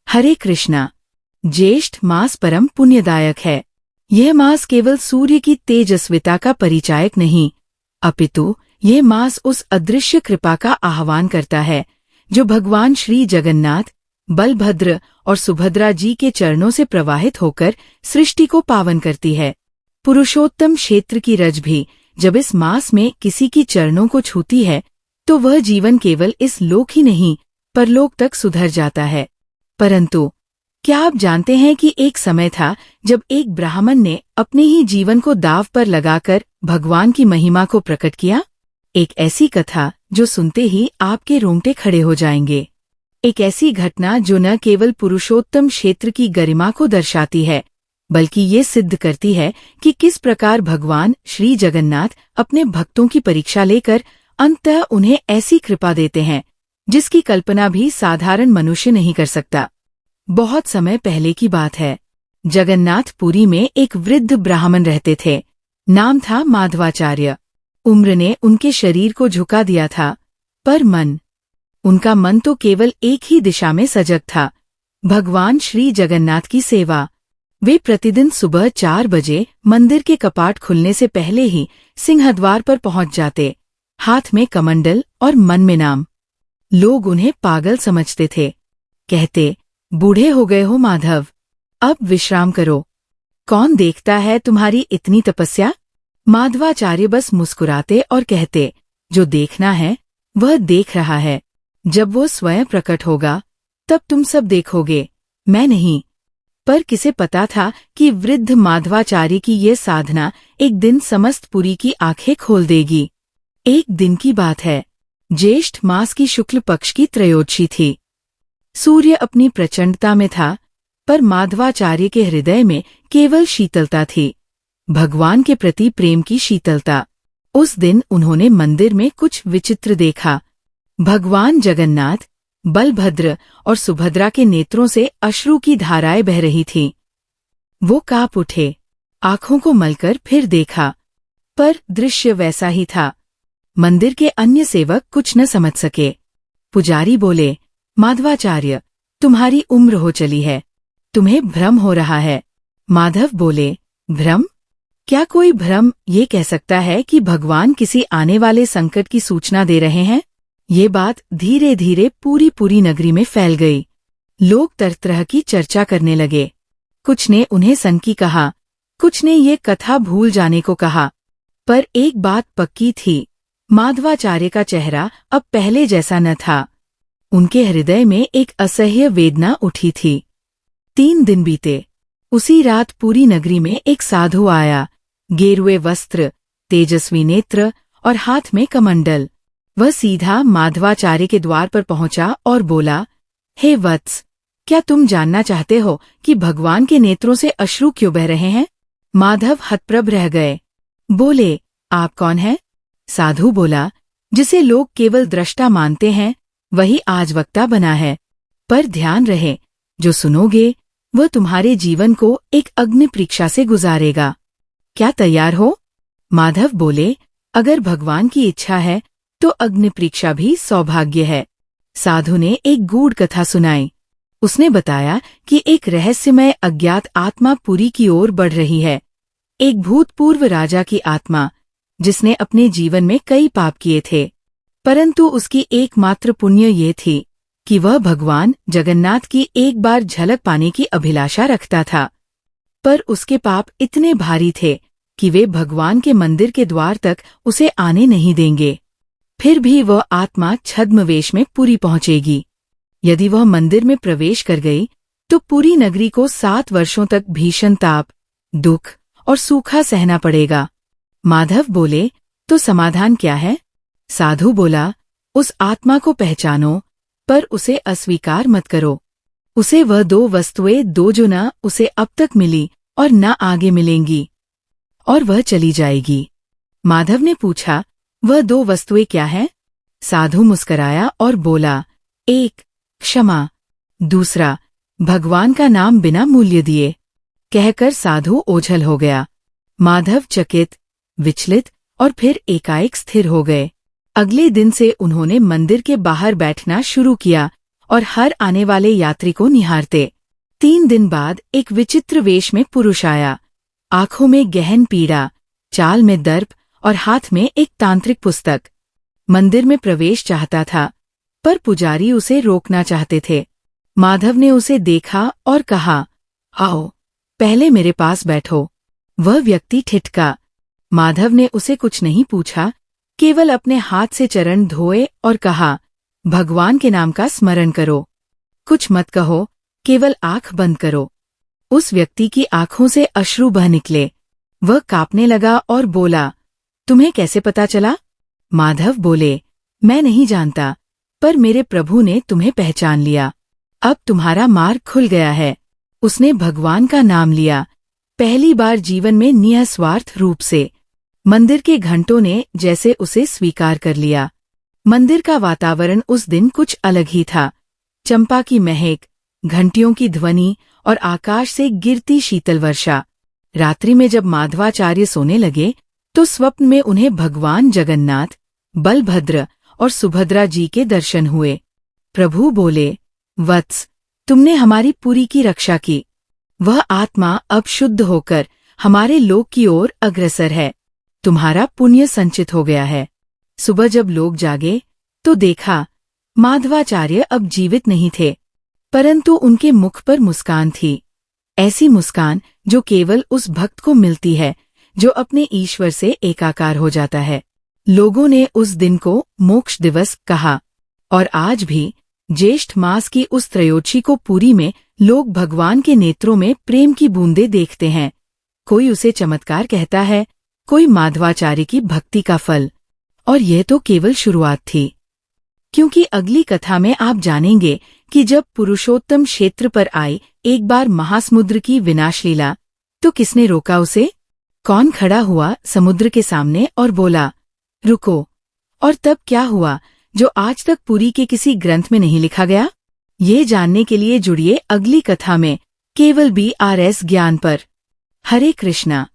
हरे कृष्णा। ज्येष्ठ मास परम पुण्यदायक है। यह मास केवल सूर्य की तेजस्विता का परिचायक नहीं, अपितु यह मास उस अदृश्य कृपा का आह्वान करता है जो भगवान श्री जगन्नाथ, बलभद्र और सुभद्रा जी के चरणों से प्रवाहित होकर सृष्टि को पावन करती है। पुरुषोत्तम क्षेत्र की रज भी जब इस मास में किसी की चरणों को छूती है तो वह जीवन केवल इस लोक ही नहीं परलोक तक सुधर जाता है। परंतु क्या आप जानते हैं कि एक समय था जब एक ब्राह्मण ने अपने ही जीवन को दांव पर लगाकर भगवान की महिमा को प्रकट किया? एक ऐसी कथा जो सुनते ही आपके रोंगटे खड़े हो जाएंगे। एक ऐसी घटना जो न केवल पुरुषोत्तम क्षेत्र की गरिमा को दर्शाती है, बल्कि ये सिद्ध करती है कि किस प्रकार भगवान श्री जगन्नाथ अपने भक्तों की परीक्षा लेकर अंततः उन्हें ऐसी कृपा देते हैं जिसकी कल्पना भी साधारण मनुष्य नहीं कर सकता। बहुत समय पहले की बात है। जगन्नाथपुरी में एक वृद्ध ब्राह्मण रहते थे। नाम था माधवाचार्य। उम्र ने उनके शरीर को झुका दिया था, पर उनका मन तो केवल एक ही दिशा में सजग था, भगवान श्री जगन्नाथ की सेवा। वे प्रतिदिन सुबह 4 बजे मंदिर के कपाट खुलने से पहले ही सिंहद्वार पर पहुंच जाते, हाथ में कमंडल और मन में नाम। लोग उन्हें पागल समझते थे। कहते, बूढ़े हो गए हो माधव, अब विश्राम करो। कौन देखता है तुम्हारी इतनी तपस्या? माधवाचार्य बस मुस्कुराते और कहते, जो देखना है वह देख रहा है। जब वो स्वयं प्रकट होगा तब तुम सब देखोगे, मैं नहीं। पर किसे पता था कि वृद्ध माधवाचार्य की ये साधना एक दिन समस्त पुरी की आंखें खोल देगी। एक दिन की बात है। ज्येष्ठ मास की शुक्ल पक्ष की त्रयोदशी थी। सूर्य अपनी प्रचंडता में था, पर माधवाचार्य के हृदय में केवल शीतलता थी, भगवान के प्रति प्रेम की शीतलता। उस दिन उन्होंने मंदिर में कुछ विचित्र देखा। भगवान जगन्नाथ, बलभद्र और सुभद्रा के नेत्रों से अश्रु की धाराएं बह रही थीं। वो कांप उठे, आंखों को मलकर फिर देखा, पर दृश्य वैसा ही था। मंदिर के अन्य सेवक कुछ न समझ सके। पुजारी बोले, माधवाचार्य, तुम्हारी उम्र हो चली है, तुम्हें भ्रम हो रहा है। माधव बोले, भ्रम? क्या कोई भ्रम ये कह सकता है कि भगवान किसी आने वाले संकट की सूचना दे रहे हैं? ये बात धीरे धीरे पूरी नगरी में फैल गई। लोग तरह तरह की चर्चा करने लगे। कुछ ने उन्हें सनकी कहा, कुछ ने ये कथा भूल जाने को कहा, पर एक बात पक्की थी, माधवाचार्य का चेहरा अब पहले जैसा न था। उनके हृदय में एक असह्य वेदना उठी थी। 3 दिन बीते। उसी रात पूरी नगरी में एक साधु आया, गेरुए वस्त्र, तेजस्वी नेत्र और हाथ में कमंडल। वह सीधा माधवाचार्य के द्वार पर पहुंचा और बोला, हे वत्स, क्या तुम जानना चाहते हो कि भगवान के नेत्रों से अश्रु क्यों बह रहे हैं? माधव हतप्रभ रह गए। बोले, आप कौन हैं? साधु बोला, जिसे लोग केवल दृष्टा मानते हैं वही आज वक्ता बना है, पर ध्यान रहे, जो सुनोगे वह तुम्हारे जीवन को एक अग्नि परीक्षा से गुजारेगा। क्या तैयार हो? माधव बोले, अगर भगवान की इच्छा है तो अग्नि परीक्षा भी सौभाग्य है। साधु ने एक गूढ़ कथा सुनाई। उसने बताया कि एक रहस्यमय अज्ञात आत्मा पुरी की ओर बढ़ रही है। एक भूतपूर्व राजा की आत्मा, जिसने अपने जीवन में कई पाप किए थे, परंतु उसकी एकमात्र पुण्य ये थी कि वह भगवान जगन्नाथ की एक बार झलक पाने की अभिलाषा रखता था। पर उसके पाप इतने भारी थे कि वे भगवान के मंदिर के द्वार तक उसे आने नहीं देंगे। फिर भी वह आत्मा छद्मवेश में पुरी पहुंचेगी। यदि वह मंदिर में प्रवेश कर गई तो पूरी नगरी को 7 वर्षों तक भीषण ताप, दुख और सूखा सहना पड़ेगा। माधव बोले, तो समाधान क्या है? साधु बोला, उस आत्मा को पहचानो, पर उसे अस्वीकार मत करो। उसे वह 2 वस्तुएं दो जो न उसे अब तक मिली और न आगे मिलेंगी, और वह चली जाएगी। माधव ने पूछा, वह 2 वस्तुएं क्या हैं? साधु मुस्कराया और बोला, एक क्षमा, दूसरा भगवान का नाम बिना मूल्य दिए। कहकर साधु ओझल हो गया। माधव चकित, विचलित और फिर एकाएक स्थिर हो गए। अगले दिन से उन्होंने मंदिर के बाहर बैठना शुरू किया और हर आने वाले यात्री को निहारते। 3 दिन बाद एक विचित्र वेश में पुरुष आया। आंखों में गहन पीड़ा, चाल में दर्प और हाथ में एक तांत्रिक पुस्तक। मंदिर में प्रवेश चाहता था, पर पुजारी उसे रोकना चाहते थे। माधव ने उसे देखा और कहा, आओ, पहले मेरे पास बैठो। वह व्यक्ति ठिठका। माधव ने उसे कुछ नहीं पूछा, केवल अपने हाथ से चरण धोए और कहा, भगवान के नाम का स्मरण करो। कुछ मत कहो, केवल आंख बंद करो। उस व्यक्ति की आंखों से अश्रु बह निकले। वह कांपने लगा और बोला, तुम्हें कैसे पता चला? माधव बोले, मैं नहीं जानता, पर मेरे प्रभु ने तुम्हें पहचान लिया। अब तुम्हारा मार्ग खुल गया है। उसने भगवान का नाम लिया, पहली बार जीवन में निस्वार्थ रूप से। मंदिर के घंटों ने जैसे उसे स्वीकार कर लिया। मंदिर का वातावरण उस दिन कुछ अलग ही था। चंपा की महक, घंटियों की ध्वनि और आकाश से गिरती शीतल वर्षा। रात्रि में जब माधवाचार्य सोने लगे तो स्वप्न में उन्हें भगवान जगन्नाथ, बलभद्र और सुभद्रा जी के दर्शन हुए। प्रभु बोले, वत्स, तुमने हमारी पुरी की रक्षा की। वह आत्मा अब शुद्ध होकर हमारे लोक की ओर अग्रसर है। तुम्हारा पुण्य संचित हो गया है। सुबह जब लोग जागे तो देखा माधवाचार्य अब जीवित नहीं थे, परंतु उनके मुख पर मुस्कान थी। ऐसी मुस्कान जो केवल उस भक्त को मिलती है जो अपने ईश्वर से एकाकार हो जाता है। लोगों ने उस दिन को मोक्ष दिवस कहा। और आज भी ज्येष्ठ मास की उस त्रयोदशी को पुरी में लोग भगवान के नेत्रों में प्रेम की बूंदें देखते हैं। कोई उसे चमत्कार कहता है, कोई माधवाचार्य की भक्ति का फल। और यह तो केवल शुरुआत थी, क्योंकि अगली कथा में आप जानेंगे कि जब पुरुषोत्तम क्षेत्र पर आई एक बार महासमुद्र की विनाशलीला, तो किसने रोका उसे? कौन खड़ा हुआ समुद्र के सामने और बोला, रुको? और तब क्या हुआ जो आज तक पुरी के किसी ग्रंथ में नहीं लिखा गया? ये जानने के लिए जुड़िए अगली कथा में, केवल BRS ज्ञान पर। हरे कृष्णा।